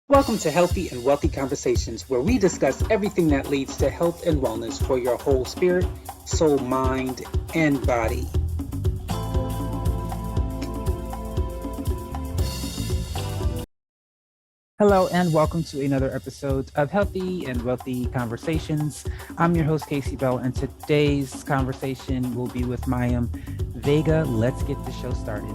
Welcome to Healthy and Wealthy Conversations, where we discuss everything that leads to health and wellness for your whole spirit, soul, mind, and body. Hello, and welcome to another episode of Healthy and Wealthy Conversations. I'm your host, Casey Bell, and today's conversation will be with Mayim Vega. Let's get the show started.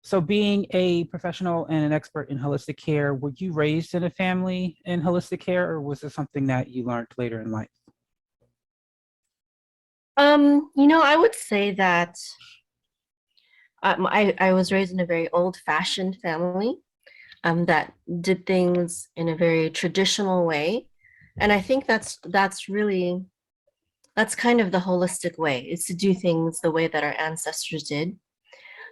So being a professional and an expert in holistic care, were you raised in a family in holistic care, or was this something that you learned later in life? I would say that I was raised in a very old-fashioned family that did things in a very traditional way. And I think that's kind of the holistic way, is to do things the way that our ancestors did,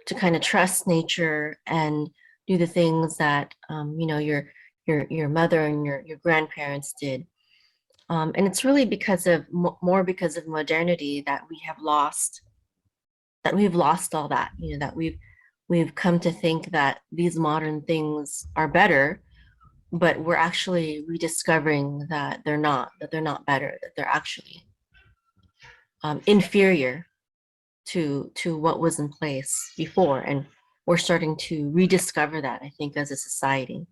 to kind of trust nature and do the things that your mother and your grandparents did. And it's really because of more because of modernity that we've lost all that, that we've come to think that these modern things are better, but we're actually rediscovering that they're not better, that they're actually inferior to what was in place before. And we're starting to rediscover that, I think, as a society.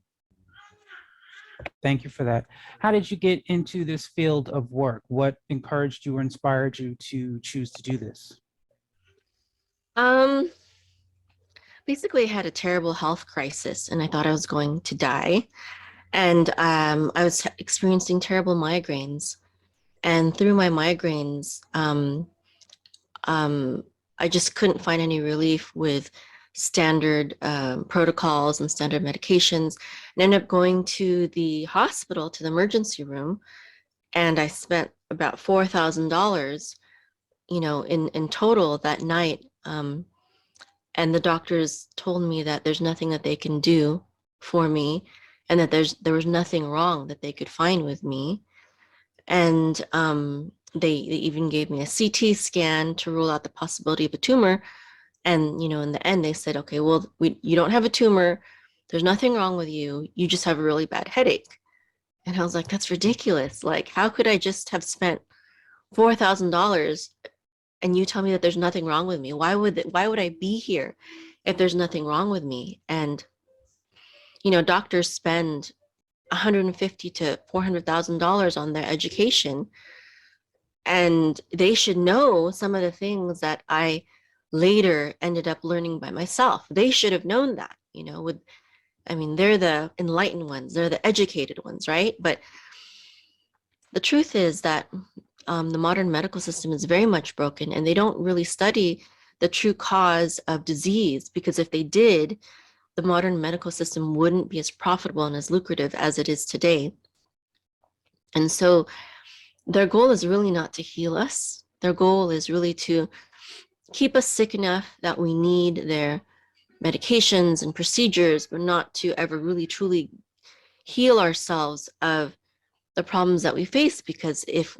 Thank you for that. How did you get into this field of work? What encouraged you or inspired you to choose to do this? Um, Basically, I had a terrible health crisis and I thought I was going to die. And I was experiencing terrible migraines. And through my migraines, um, I just couldn't find any relief with standard protocols and standard medications, and ended up going to the hospital, to the emergency room, and I spent about $4,000, in total that night. And the doctors told me that there's nothing that they can do for me, and that there was nothing wrong that they could find with me. And they even gave me a CT scan to rule out the possibility of a tumor. And in the end, they said, okay, well, you don't have a tumor. There's nothing wrong with you. You just have a really bad headache. And I was like, that's ridiculous. Like, how could I just have spent $4,000 and you tell me that there's nothing wrong with me? Why would I be here if there's nothing wrong with me? And doctors spend 150 to $400,000 on their education, and they should know some of the things that I later ended up learning by myself. They should have known that, they're the enlightened ones, they're the educated ones, right? But the truth is that the modern medical system is very much broken, and they don't really study the true cause of disease, because if they did, the modern medical system wouldn't be as profitable and as lucrative as it is today. And so their goal is really not to heal us. Their goal is really to keep us sick enough that we need their medications and procedures, but not to ever really truly heal ourselves of the problems that we face. Because if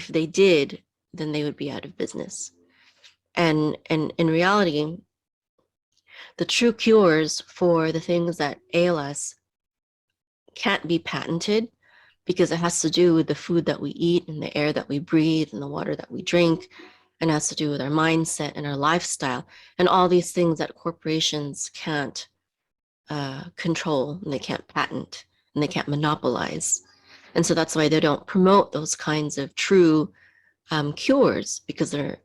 they did, then they would be out of business. And in reality, the true cures for the things that ail us can't be patented, because it has to do with the food that we eat and the air that we breathe and the water that we drink, and has to do with our mindset and our lifestyle, and all these things that corporations can't control, and they can't patent, and they can't monopolize. And so that's why they don't promote those kinds of true cures, because they're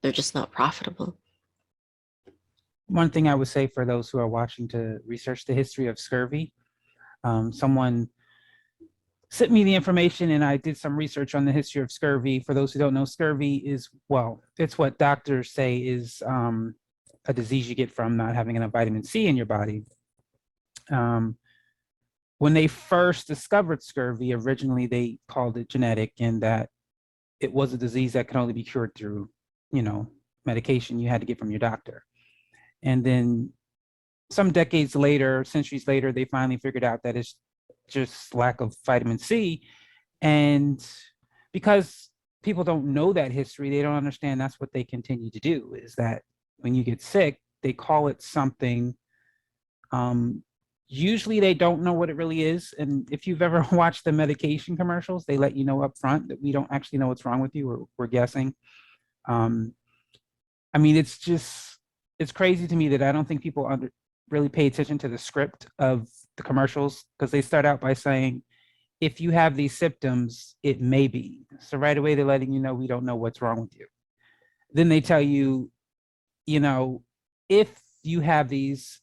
just not profitable. One thing I would say for those who are watching to research the history of scurvy, someone sent me the information and I did some research on the history of scurvy. For those who don't know, scurvy is, well, it's what doctors say is a disease you get from not having enough vitamin C in your body. When they first discovered scurvy, originally they called it genetic, and that it was a disease that could only be cured through, medication you had to get from your doctor. And then some decades later, centuries later, they finally figured out that it's just lack of vitamin C. And because people don't know that history, they don't understand that's what they continue to do, is that when you get sick, they call it something Um, Usually they don't know what it really is. And if you've ever watched the medication commercials, they let you know up front that we don't actually know what's wrong with you. We're guessing. Um, I mean, it's crazy to me that I don't think people really pay attention to the script of the commercials because they start out by saying, if you have these symptoms, it may be. So right away, they're letting you know we don't know what's wrong with you. Then they tell you, you know, if you have these,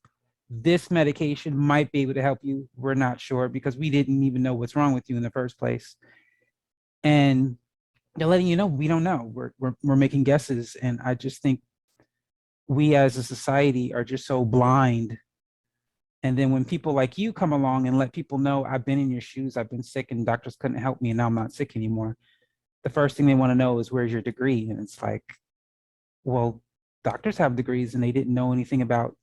this medication might be able to help you. We're not sure because we didn't even know what's wrong with you in the first place. And they're letting you know we don't know. We're making guesses. And I just think we as a society are just so blind. And then when people like you come along and let people know I've been in your shoes, I've been sick and doctors couldn't help me and now I'm not sick anymore. The first thing they want to know is where's your degree? And it's like, well, doctors have degrees and they didn't know anything about,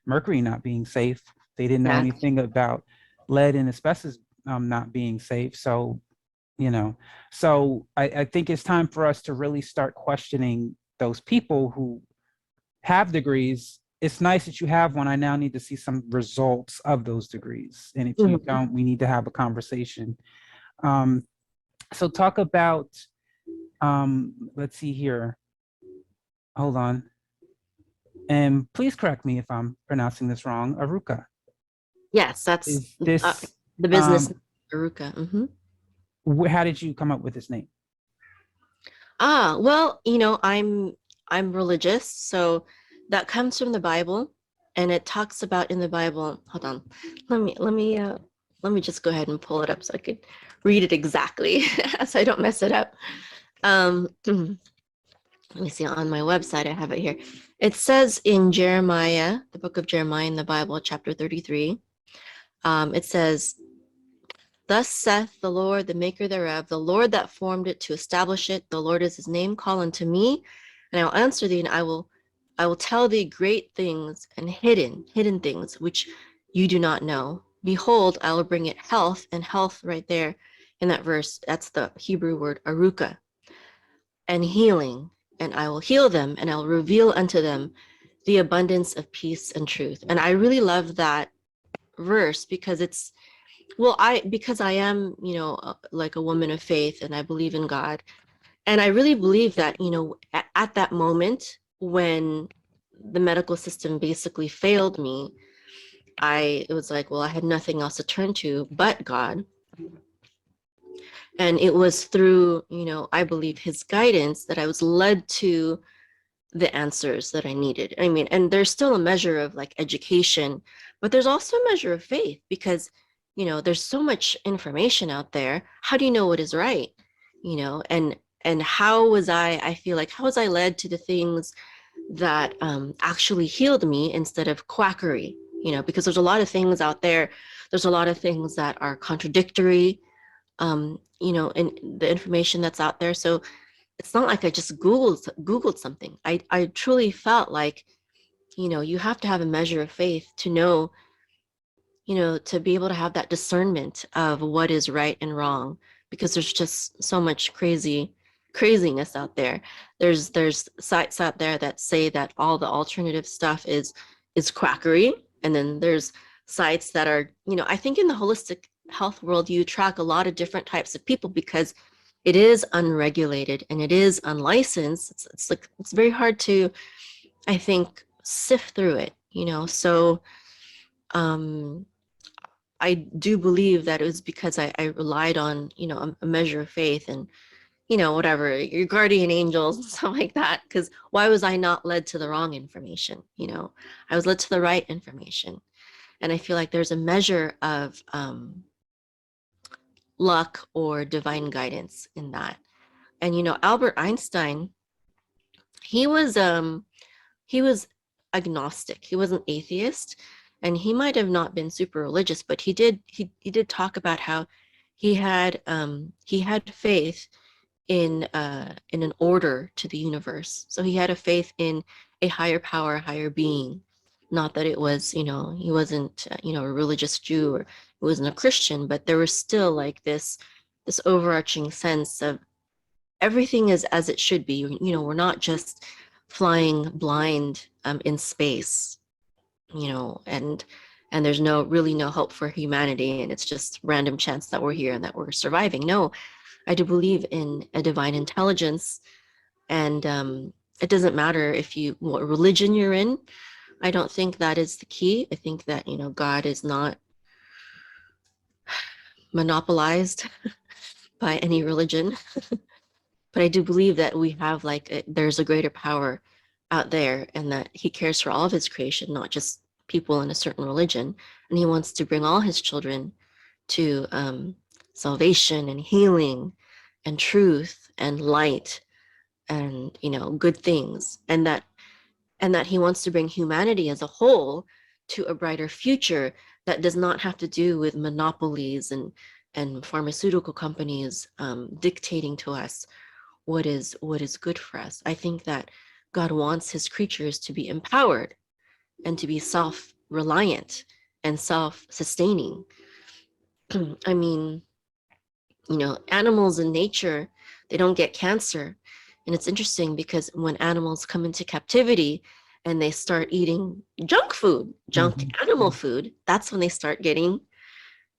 mercury not being safe. They didn't know Exactly. anything about lead and asbestos not being safe. So, you know, I think it's time for us to really start questioning those people who have degrees. It's nice that you have one. I now need to see some results of those degrees. And if you Mhm. don't, we need to have a conversation. Um, so talk about, let's see here. Hold on. And please correct me if I'm pronouncing this wrong. Aruka. Yes, that's Is this, the business um, Aruka. Hmm. how did you come up with this name? Well, I'm religious, so that comes from the Bible, and it talks about in the Bible. Hold on, let me just go ahead and pull it up so I could read it exactly, so I don't mess it up. Let me see on my website. I have it here. It says in Jeremiah, the book of Jeremiah in the Bible, chapter 33. It says, "Thus saith the Lord, the maker thereof, the Lord that formed it to establish it. The Lord is his name. Call unto me, and I will answer thee, and I will tell thee great things and hidden things which you do not know. Behold, I will bring it health," and health right there in that verse. That's the Hebrew word aruka, "and healing, and I will heal them, and I will reveal unto them the abundance of peace and truth." And I really love that verse because because I am, like a woman of faith and I believe in God. And I really believe that, at that moment when the medical system basically failed me, it was like, well, I had nothing else to turn to but God. And it was through, I believe his guidance that I was led to the answers that I needed. I mean, and there's still a measure of like education, but there's also a measure of faith because, there's so much information out there. How do you know what is right? And I feel like, how was I led to the things that actually healed me instead of quackery? Because there's a lot of things out there. There's a lot of things that are contradictory, in the information that's out there. So it's not like I just Googled something. I truly felt like, you have to have a measure of faith to know, to be able to have that discernment of what is right and wrong, because there's just so much craziness out there. There's sites out there that say that all the alternative stuff is quackery, and then there's sites that are, I think in the holistic health world, you track a lot of different types of people because it is unregulated and it is unlicensed. It's like it's very hard to, I think, sift through it. So um I do believe that it was because I relied on, a measure of faith and, whatever, your guardian angels and stuff like that. Because why was I not led to the wrong information? I was led to the right information. And I feel like there's a measure of luck or divine guidance in that. And, Albert Einstein, he was um he was agnostic. He was an atheist, and he might have not been super religious, but he did talk about how he had faith in an order to the universe. So he had a faith in a higher power, a higher being. Not that it was, he wasn't, a religious Jew or he wasn't a Christian, but there was still like this overarching sense of everything is as it should be. We're not just flying blind in space. and there's really no hope for humanity, and it's just random chance that we're here and that we're surviving. No, I do believe in a divine intelligence, and it doesn't matter what religion you're in. I don't think that is the key. I think that God is not monopolized by any religion. But I do believe that we have there's a greater power out there, and that he cares for all of his creation, not just people in a certain religion. And he wants to bring all his children to salvation and healing and truth and light and good things, and that he wants to bring humanity as a whole to a brighter future that does not have to do with monopolies and pharmaceutical companies dictating to us what is good for us. I think that God wants his creatures to be empowered and to be self-reliant and self-sustaining. I mean, animals in nature, they don't get cancer. And it's interesting because when animals come into captivity and they start eating junk food, junk animal food, that's when they start getting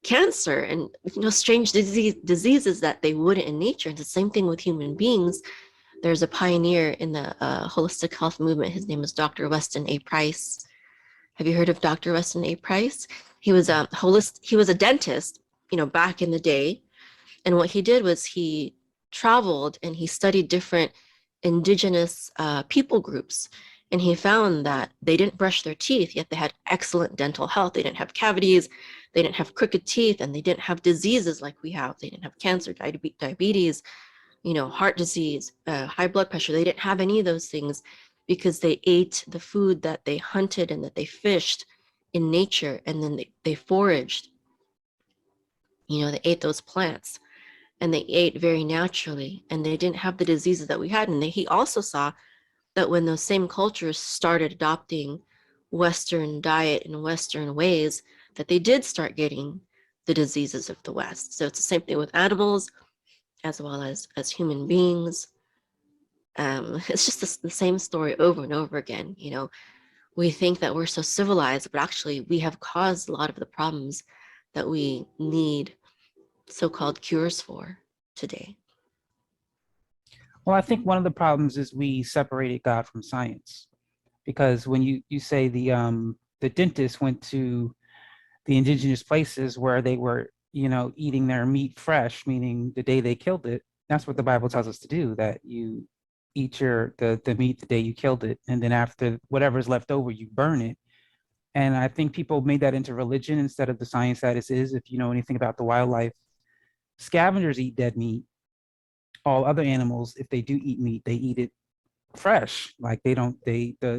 cancer and strange diseases that they wouldn't in nature. It's the same thing with human beings. There's a pioneer in the holistic health movement. His name is Dr. Weston A. Price. Have you heard of Dr. Weston A. Price? He was a dentist, back in the day. And what he did was he traveled and he studied different indigenous people groups. And he found that they didn't brush their teeth, yet they had excellent dental health. They didn't have cavities, they didn't have crooked teeth, and they didn't have diseases like we have. They didn't have cancer, diabetes, heart disease, high blood pressure. They didn't have any of those things because they ate the food that they hunted and that they fished in nature, and then they foraged. They ate those plants and they ate very naturally, and they didn't have the diseases that we had. And he also saw that when those same cultures started adopting Western diet and Western ways, that they did start getting the diseases of the West. So it's the same thing with animals as well as human beings. It's just the same story over and over again. We think that we're so civilized, but actually we have caused a lot of the problems that we need so-called cures for today. Well, I think one of the problems is we separated God from science, because when you say the dentist went to the indigenous places where they were, eating their meat fresh, meaning the day they killed it. That's what the Bible tells us to do, that you eat the meat the day you killed it, and then after whatever's left over, you burn it. And I think people made that into religion instead of the science that it is. If you know anything about the wildlife, scavengers eat dead meat. All other animals, if they do eat meat, they eat it fresh. Like the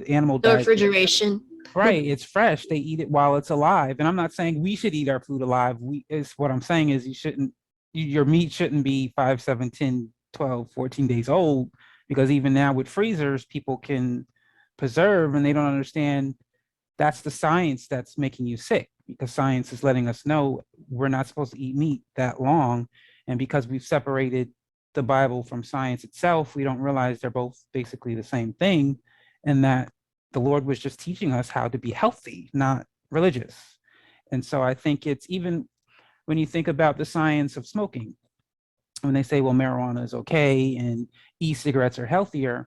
animal No dies. refrigeration. Right, it's fresh. They eat it while it's alive. And I'm not saying we should eat our food alive. What I'm saying is your meat shouldn't be 5, 7, 10, 12, 14 days old, because even now with freezers, people can preserve, and they don't understand that's the science that's making you sick, because science is letting us know we're not supposed to eat meat that long. And because we've separated the Bible from science itself, we don't realize they're both basically the same thing, and that the Lord was just teaching us how to be healthy, not religious. And so I think it's, even when you think about the science of smoking, when they say, well, marijuana is okay and e-cigarettes are healthier,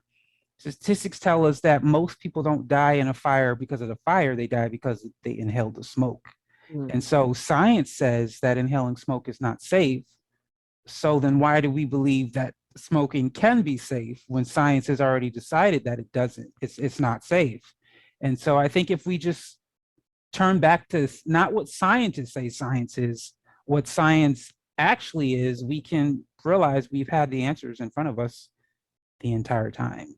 statistics tell us that most people don't die in a fire because of the fire, they die because they inhaled the smoke. And so science says that inhaling smoke is not safe. So then why do we believe that smoking can be safe when science has already decided that it doesn't? It's not safe. And so I think if we just turn back to not what scientists say science is, what science actually is, we can realize we've had the answers in front of us the entire time.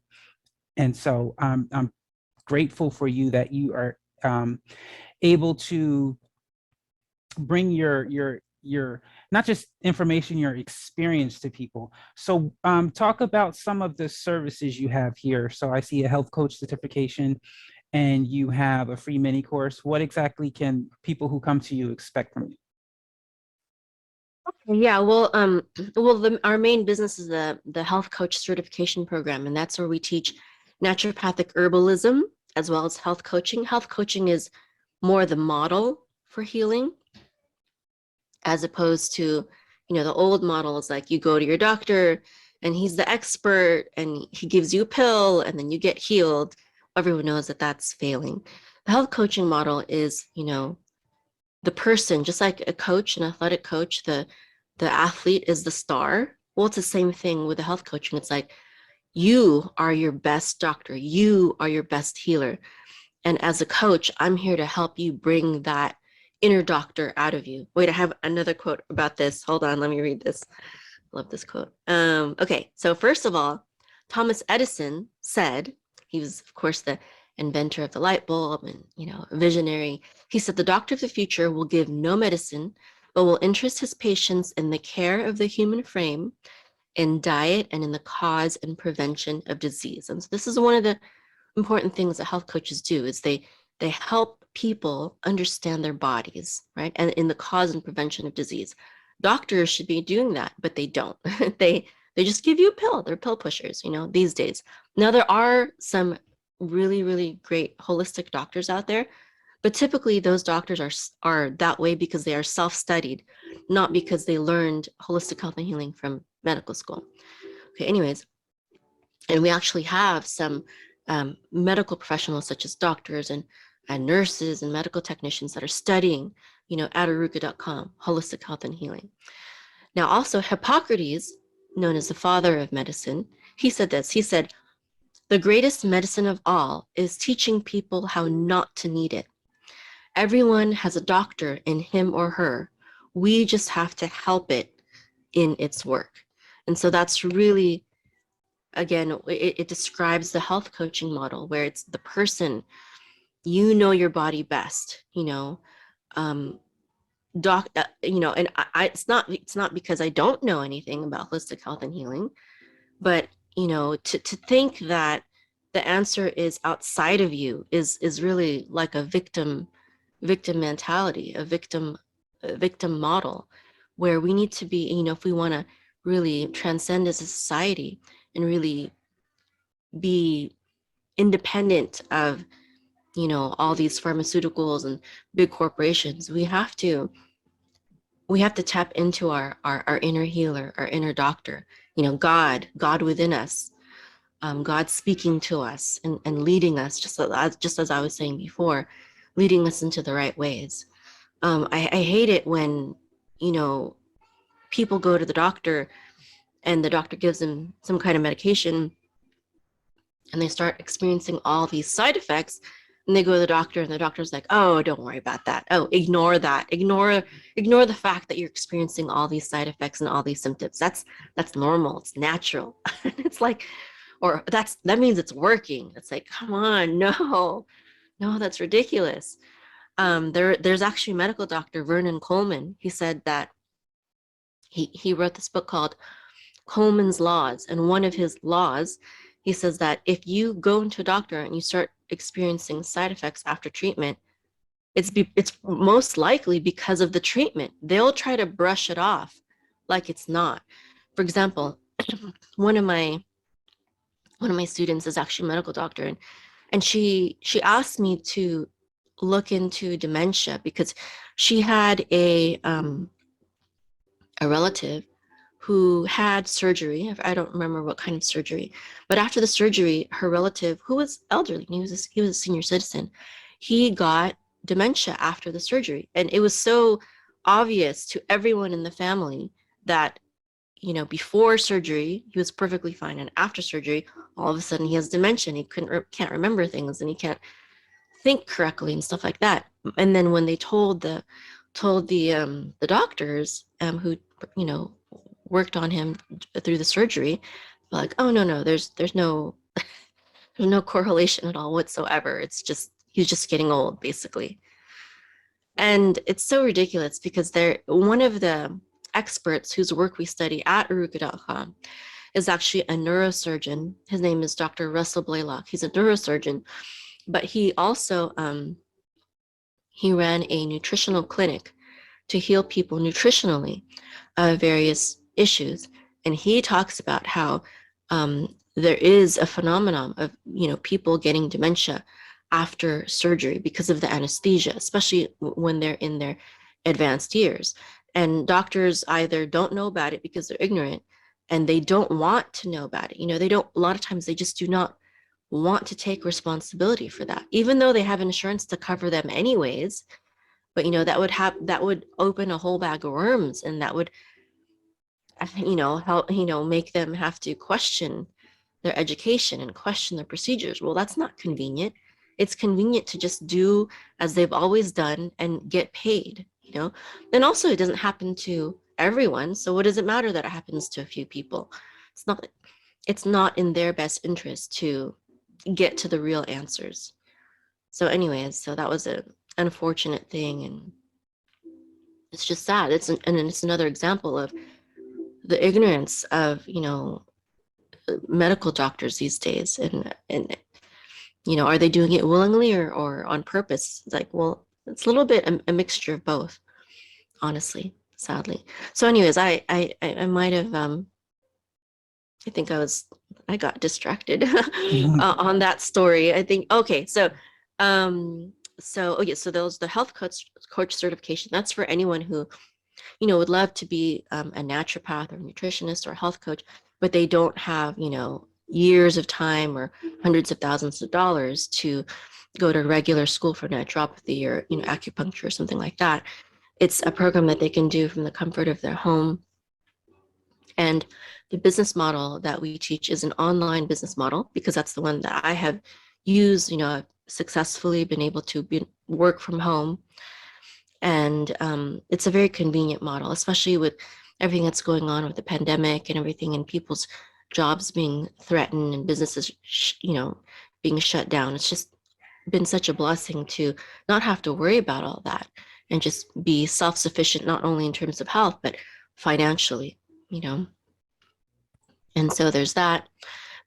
And so I'm grateful for you that you are able to bring your not just information, your experience to people. So talk about some of the services you have here. So I see a health coach certification, and you have a free mini course. What exactly can people who come to you expect from you? Yeah, well, our main business is the health coach certification program, and that's where we teach naturopathic herbalism as well as health coaching. Health coaching is more the model for healing, as opposed to, the old model is like you go to your doctor and he's the expert and he gives you a pill and then you get healed. Everyone knows that that's failing. The health coaching model is, the person, just like a coach, an athletic coach, the athlete is the star. Well, it's the same thing with the health coaching. It's like you are your best doctor, you are your best healer. And as a coach, I'm here to help you bring that inner doctor out of you. Wait, I have another quote about this. Hold on, let me read this. Love this quote. Okay, so first of all, Thomas Edison said, he was, of course, the inventor of the light bulb and, a visionary. He said, the doctor of the future will give no medicine, but will interest his patients in the care of the human frame, in diet, and in the cause and prevention of disease. And so this is one of the important things that health coaches do, is they help people understand their bodies, right? And in the cause and prevention of disease. Doctors should be doing that, but they don't. they just give you a pill. They're pill pushers, these days. Now there are some really, really great holistic doctors out there, but typically those doctors are that way because they are self-studied, not because they learned holistic health and healing from medical school. Okay, anyways, and we actually have some medical professionals such as doctors and nurses and medical technicians that are studying, at aruka.com, holistic health and healing. Now, also Hippocrates, known as the father of medicine, he said this. He said, the greatest medicine of all is teaching people how not to need it. Everyone has a doctor in him or her. We just have to help it in its work. And so that's really, again, it describes the health coaching model, where it's the person, your body best, and it's not because I don't know anything about holistic health and healing, but to think that the answer is outside of you is really like a victim mentality, a victim model, where we need to be, if we want to really transcend as a society and really be independent of, all these pharmaceuticals and big corporations, we have to tap into our inner healer, our inner doctor, God within us, God speaking to us and leading us, just as I was saying before, leading us into the right ways. I hate it when, people go to the doctor and the doctor gives them some kind of medication and they start experiencing all these side effects, and they go to the doctor and the doctor's like, oh, don't worry about that. Oh, ignore that. Ignore the fact that you're experiencing all these side effects and all these symptoms. That's normal. It's natural. It's like, or that means it's working. It's like, come on, no, that's ridiculous. There's actually a medical doctor, Vernon Coleman. He said that he wrote this book called Coleman's Laws. And one of his laws, he says that if you go into a doctor and you start experiencing side effects after treatment, it's most likely because of the treatment. They'll try to brush it off like it's not. For example, one of my students is actually a medical doctor, and she asked me to look into dementia because she had a relative who had surgery. I don't remember what kind of surgery, but after the surgery, her relative, who was elderly, he was a senior citizen, he got dementia after the surgery. And it was so obvious to everyone in the family that, before surgery, he was perfectly fine. And after surgery, all of a sudden he has dementia. He can't remember things and he can't think correctly and stuff like that. And then when they told the doctors who, worked on him through the surgery, like, oh no, there's no there's no correlation at all whatsoever. It's just he's just getting old, basically. And it's so ridiculous because one of the experts whose work we study at aruka.com is actually a neurosurgeon. His name is Dr. Russell Blaylock. He's a neurosurgeon, but he also he ran a nutritional clinic to heal people nutritionally of various issues. And he talks about how there is a phenomenon of, people getting dementia after surgery because of the anesthesia, especially when they're in their advanced years. And doctors either don't know about it because they're ignorant and they don't want to know about it. They don't, a lot of times they just do not want to take responsibility for that, even though they have insurance to cover them anyways. But that would open a whole bag of worms, and that would help make them have to question their education and question their procedures. Well, that's not convenient. It's convenient to just do as they've always done and get paid. And also, it doesn't happen to everyone. So what does it matter that it happens to a few people? It's not it's not in their best interest to get to the real answers. So anyways, so that was an unfortunate thing, and it's just sad. And it's another example of the ignorance of medical doctors these days, and are they doing it willingly or on purpose? It's like, well, it's a little bit a mixture of both, honestly, sadly. So anyways, I might have I think I got distracted on that story. I think, okay, so okay, so those, the health coach certification, that's for anyone who would love to be a naturopath or nutritionist or health coach, but they don't have years of time or hundreds of thousands of dollars to go to regular school for naturopathy or acupuncture or something like that. It's a program that they can do from the comfort of their home. And the business model that we teach is an online business model, because that's the one that I have used. I've successfully been able to work from home. And it's a very convenient model, especially with everything that's going on with the pandemic and everything, and people's jobs being threatened and businesses, being shut down. It's just been such a blessing to not have to worry about all that and just be self-sufficient, not only in terms of health, but financially. And so there's that.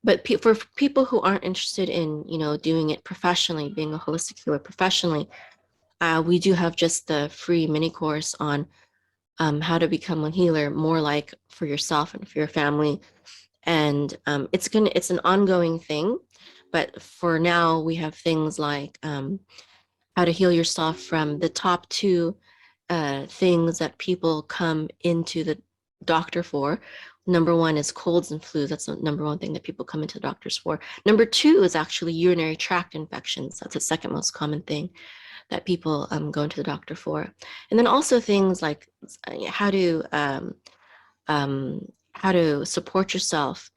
But for people who aren't interested in, doing it professionally, being a holistic healer professionally, we do have just the free mini course on how to become a healer more like for yourself and for your family. And it's an ongoing thing. But for now, we have things like how to heal yourself from the top two things that people come into the doctor for. Number one is colds and flus. That's the number one thing that people come into the doctors for. Number two is actually urinary tract infections. That's the second most common thing that people go into the doctor for. And then also things like how to support yourself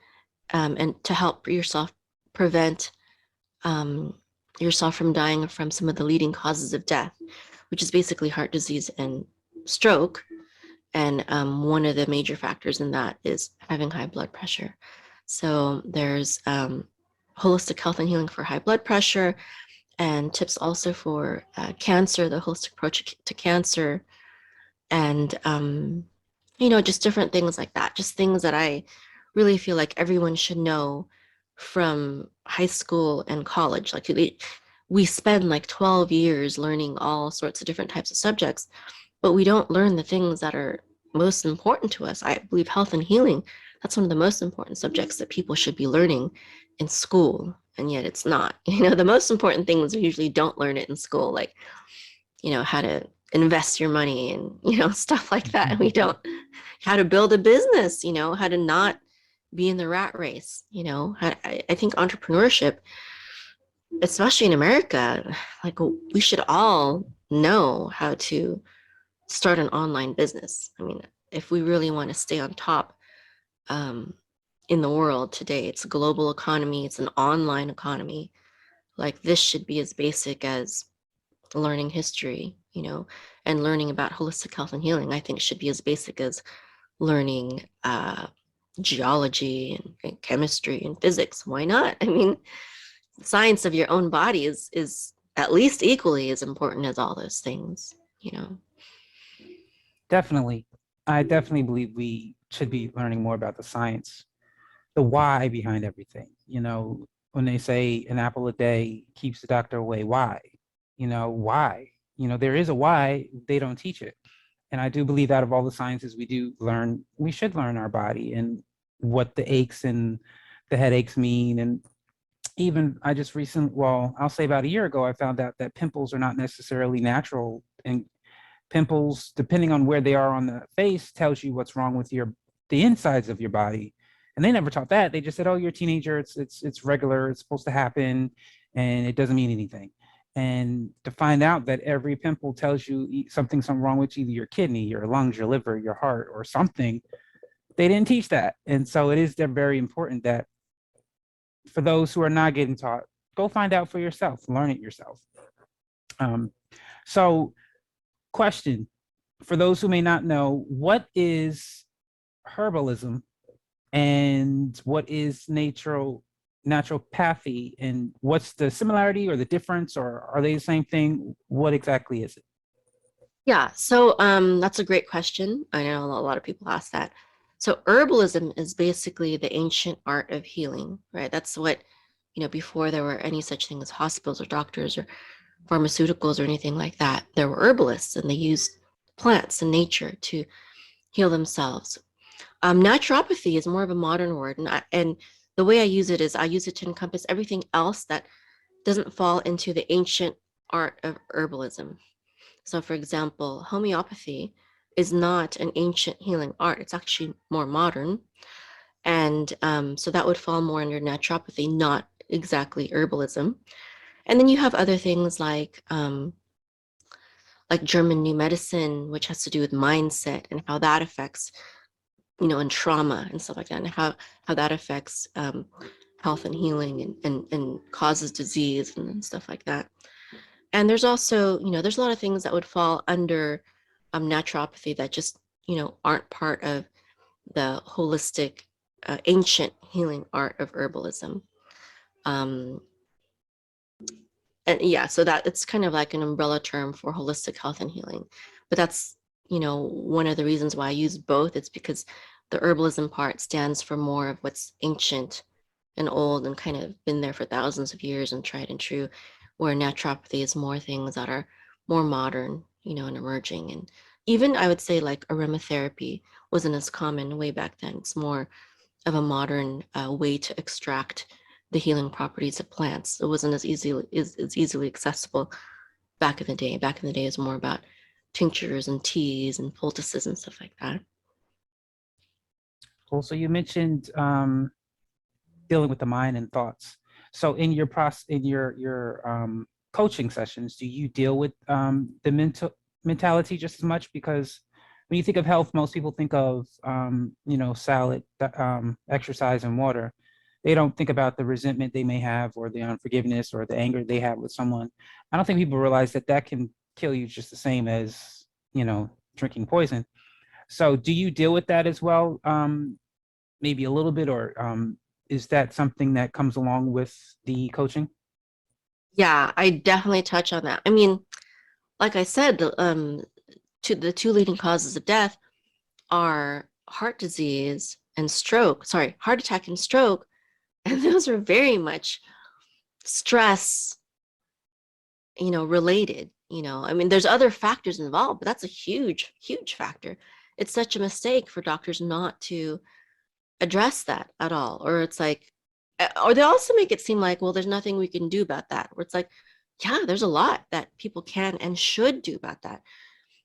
and to help yourself prevent yourself from dying from some of the leading causes of death, which is basically heart disease and stroke. And one of the major factors in that is having high blood pressure. So there's holistic health and healing for high blood pressure, and tips also for cancer, the holistic approach to cancer, and just different things like that. Just things that I really feel like everyone should know from high school and college. Like we spend like 12 years learning all sorts of different types of subjects, but we don't learn the things that are most important to us. I believe health and healing, that's one of the most important subjects that people should be learning in school. And yet it's not. The most important things we usually don't learn it in school, like, how to invest your money and, stuff like that. And we don't, how to build a business, how to not be in the rat race. I think entrepreneurship, especially in America, like we should all know how to start an online business. I mean, if we really want to stay on top in the world today, it's a global economy, it's an online economy. Like this should be as basic as learning history, and learning about holistic health and healing. I think should be as basic as learning geology and chemistry and physics. Why not? I mean, science of your own body is at least equally as important as all those things. Definitely. I definitely believe we should be learning more about the science, the why behind everything. When they say an apple a day keeps the doctor away, why? Why? There is a why, they don't teach it. And I do believe out of all the sciences we should learn our body and what the aches and the headaches mean, and even I just recently, well, I'll say about a year ago, I found out that pimples are not necessarily natural, and pimples, depending on where they are on the face, tells you what's wrong with the insides of your body. And they never taught that. They just said, "Oh, you're a teenager. It's regular. It's supposed to happen, and it doesn't mean anything." And to find out that every pimple tells you something wrong with either your kidney, your lungs, your liver, your heart, or something, they didn't teach that. And so it is very important that for those who are not getting taught, go find out for yourself, learn it yourself. Um, so, question for those who may not know, what is herbalism and what is naturopathy, and what's the similarity or the difference, or are they the same thing? What exactly is it? Yeah, so that's a great question. I know a lot of people ask that. So herbalism is basically the ancient art of healing, right? That's what, before there were any such thing as hospitals or doctors or pharmaceuticals or anything like that, there were herbalists and they used plants and nature to heal themselves. Naturopathy is more of a modern word, and the way I use it is I use it to encompass everything else that doesn't fall into the ancient art of herbalism. So, for example, homeopathy is not an ancient healing art, it's actually more modern. And so that would fall more under naturopathy, not exactly herbalism. And then you have other things like German New Medicine, which has to do with mindset and how that affects, and trauma and stuff like that, and how that affects health and healing and causes disease and stuff like that. And there's also, there's a lot of things that would fall under naturopathy that just, aren't part of the holistic, ancient healing art of herbalism. Um, and yeah, so that it's kind of like an umbrella term for holistic health and healing. But that's, one of the reasons why I use both. It's because the herbalism part stands for more of what's ancient and old and kind of been there for thousands of years and tried and true, where naturopathy is more things that are more modern, and emerging. And even I would say like aromatherapy wasn't as common way back then. It's more of a modern way to extract the healing properties of plants. It wasn't as easily accessible back in the day. Back in the day, is more about tinctures and teas and poultices and stuff like that. Cool. So you mentioned dealing with the mind and thoughts. So in your coaching sessions, do you deal with the mentality just as much? Because when you think of health, most people think of salad, exercise, and water. They don't think about the resentment they may have, or the unforgiveness, or the anger they have with someone. I don't think people realize that that can kill you just the same as drinking poison. So do you deal with that as well? Maybe a little bit, or is that something that comes along with the coaching? Yeah, I definitely touch on that. I mean, like I said, the two leading causes of death are heart disease and stroke. Sorry, heart attack and stroke, and those are very much stress, related. I mean, there's other factors involved, but that's a huge, huge factor. It's such a mistake for doctors not to address that at all. Or it's like, or they also make it seem like, well, there's nothing we can do about that. Where it's like, yeah, there's a lot that people can and should do about that.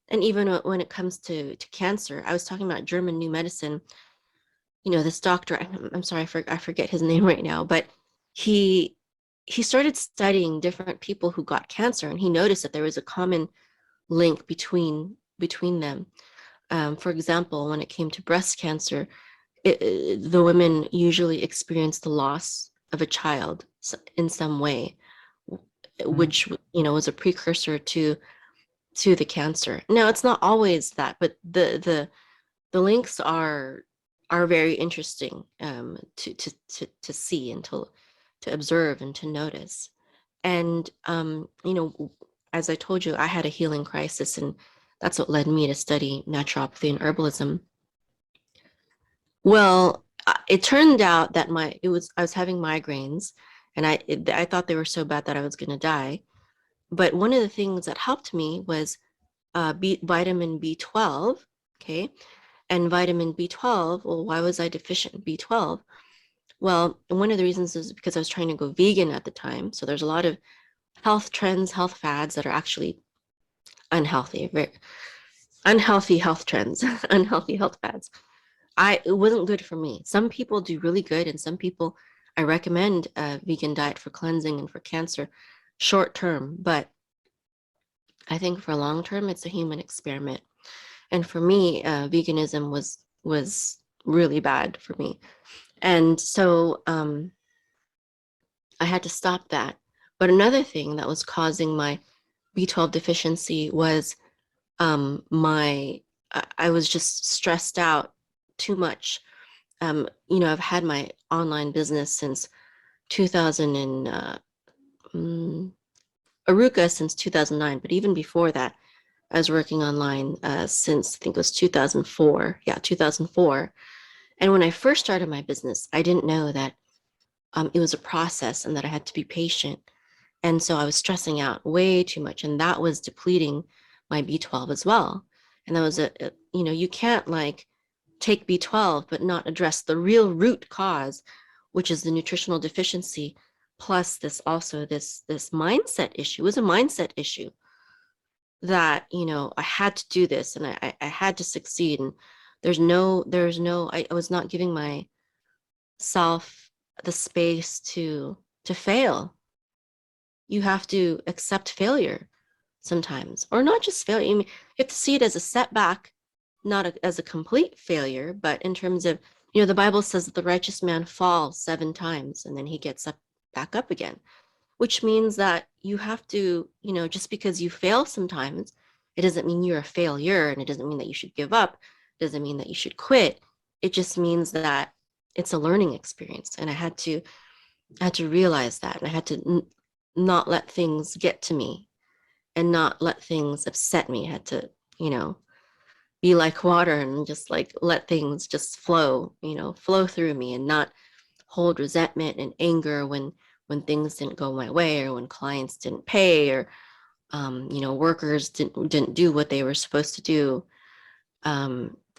And even when it comes to cancer, I was talking about German New Medicine. This doctor, I'm sorry, I forget his name right now, but he he started studying different people who got cancer, and he noticed that there was a common link between them. For example, when it came to breast cancer, the women usually experience the loss of a child in some way, Mhm. which was a precursor to the cancer. Now, it's not always that, but the links are very interesting to see and to observe and to notice. And as I told you, I had a healing crisis, and that's what led me to study naturopathy and herbalism. Well, it turned out that I was having migraines, and I thought they were so bad that I was going to die. But one of the things that helped me was vitamin B12. Okay, and vitamin B12. Well, why was I deficient in B12? Well, one of the reasons is because I was trying to go vegan at the time. So there's a lot of health trends, health fads that are actually unhealthy, very unhealthy health trends, unhealthy health fads. It wasn't good for me. Some people do really good, and some people I recommend a vegan diet for cleansing and for cancer short term, but I think for long term it's a human experiment. And for me, veganism was really bad for me. And so I had to stop that. But another thing that was causing my B12 deficiency was my I was just stressed out too much. I've had my online business since 2000 and Aruka since 2009, but even before that, I was working online since I think it was 2004. Yeah, 2004. And when I first started my business, I didn't know that it was a process and that I had to be patient. And so I was stressing out way too much, and that was depleting my B12 as well. And that was you can't like take B12 but not address the real root cause, which is the nutritional deficiency, plus this mindset issue. It was a mindset issue that, I had to do this, and I had to succeed. And I was not giving myself the space to fail. You have to accept failure sometimes, or not just failure. You have to see it as a setback, not as a complete failure, but in terms of, the Bible says that the righteous man falls 7 times and then he gets up back up again, which means that you have to, just because you fail sometimes, it doesn't mean you're a failure, and it doesn't mean that you should give up. It doesn't mean that you should quit. It just means that it's a learning experience. And I had to realize that, and I had to not let things get to me and not let things upset me. I had to, you know, be like water and just like let things just flow, flow through me, and not hold resentment and anger when things didn't go my way, or when clients didn't pay, or workers didn't do what they were supposed to do.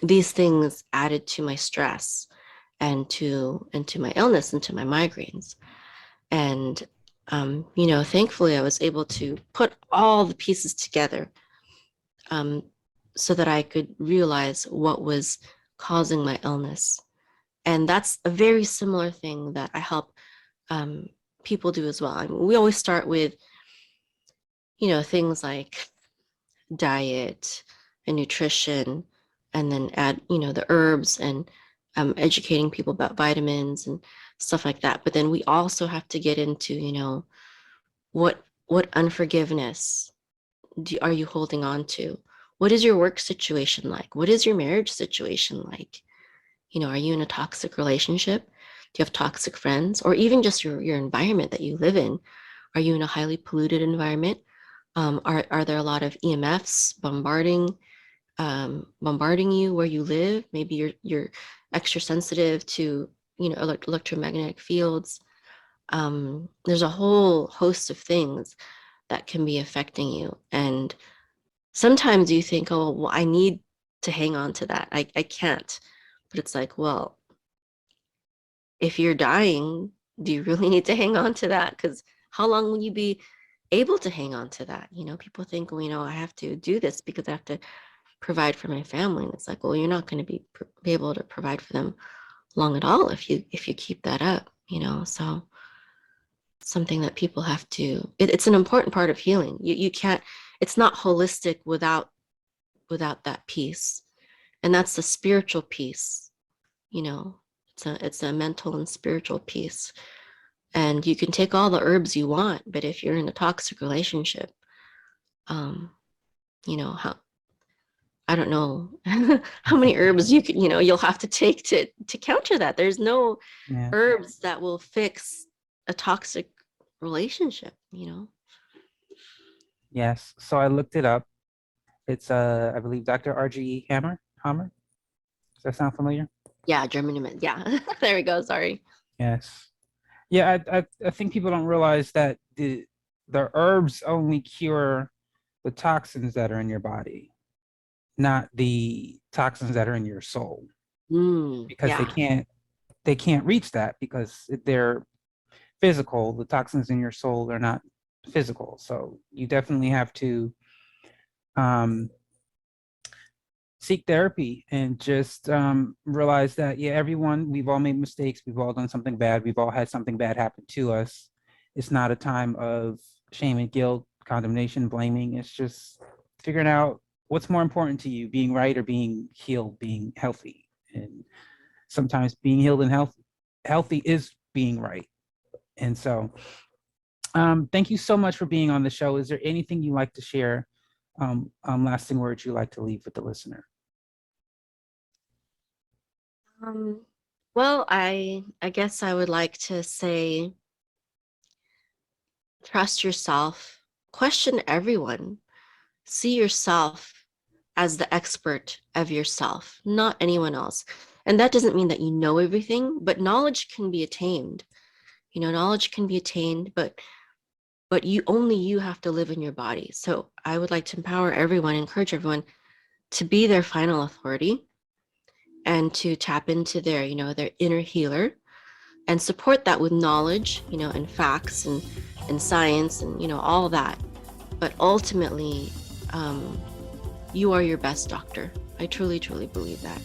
These things added to my stress and to my illness and to my migraines. And thankfully I was able to put all the pieces together, um, so that I could realize what was causing my illness. And that's a very similar thing that I help um, people do as well. I mean, we always start with, things like diet and nutrition, and then add, the herbs, and educating people about vitamins and stuff like that. But then we also have to get into, what unforgiveness are you holding on to? What is your work situation like? What is your marriage situation like? Are you in a toxic relationship? Do you have toxic friends? Or even just your environment that you live in? Are you in a highly polluted environment? Are there a lot of EMFs bombarding you where you live? Maybe you're extra sensitive to electromagnetic fields. There's a whole host of things that can be affecting you. And sometimes you think, oh, well, I need to hang on to that. I can't. But it's like, well, if you're dying, do you really need to hang on to that? Because how long will you be able to hang on to that? People think, well, I have to do this because I have to provide for my family. And it's like, well, you're not going to be able to provide for them long at all if you keep that up, So something that people have to, it's an important part of healing. You can't, it's not holistic without that piece. And that's the spiritual piece. It's a mental and spiritual piece. And you can take all the herbs you want, but if you're in a toxic relationship, um how, I don't know how many herbs you can, you'll have to take to counter that. There's no Yeah. herbs that will fix a toxic relationship. Yes. So I looked it up. It's I believe Dr. R.G. Hammer. Does that sound familiar? Yeah, German. Yeah, there we go. Sorry. Yes. Yeah, I think people don't realize that the herbs only cure the toxins that are in your body, not the toxins that are in your soul, because they Yeah. can't they can't reach that because they're physical. The toxins in your soul are not physical. So you definitely have to seek therapy and just realize that, yeah, everyone, we've all made mistakes. We've all done something bad. We've all had something bad happen to us. It's not a time of shame and guilt, condemnation, blaming. It's just figuring out what's more important to you, being right or being healed, being healthy. And sometimes being healed and healthy is being right. And so thank you so much for being on the show. Is there anything you like to share? Lasting words you like to leave with the listener? Well, I guess I would like to say, trust yourself, question everyone, see yourself as the expert of yourself, not anyone else. And that doesn't mean that you know everything, but knowledge can be attained. Knowledge can be attained, but you have to live in your body. So I would like to empower everyone, encourage everyone to be their final authority and to tap into their inner healer and support that with knowledge, and facts and science and, all that. But ultimately, you are your best doctor. I truly, truly believe that.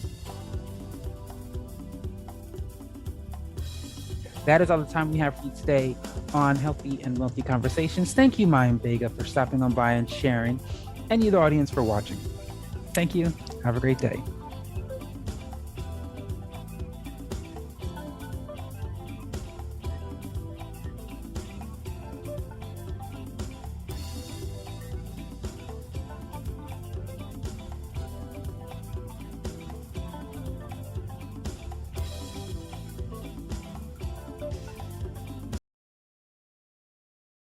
That is all the time we have for you today on Healthy and Wealthy Conversations. Thank you, Mayim Vega, for stopping on by and sharing, and you, the audience, for watching. Thank you. Have a great day.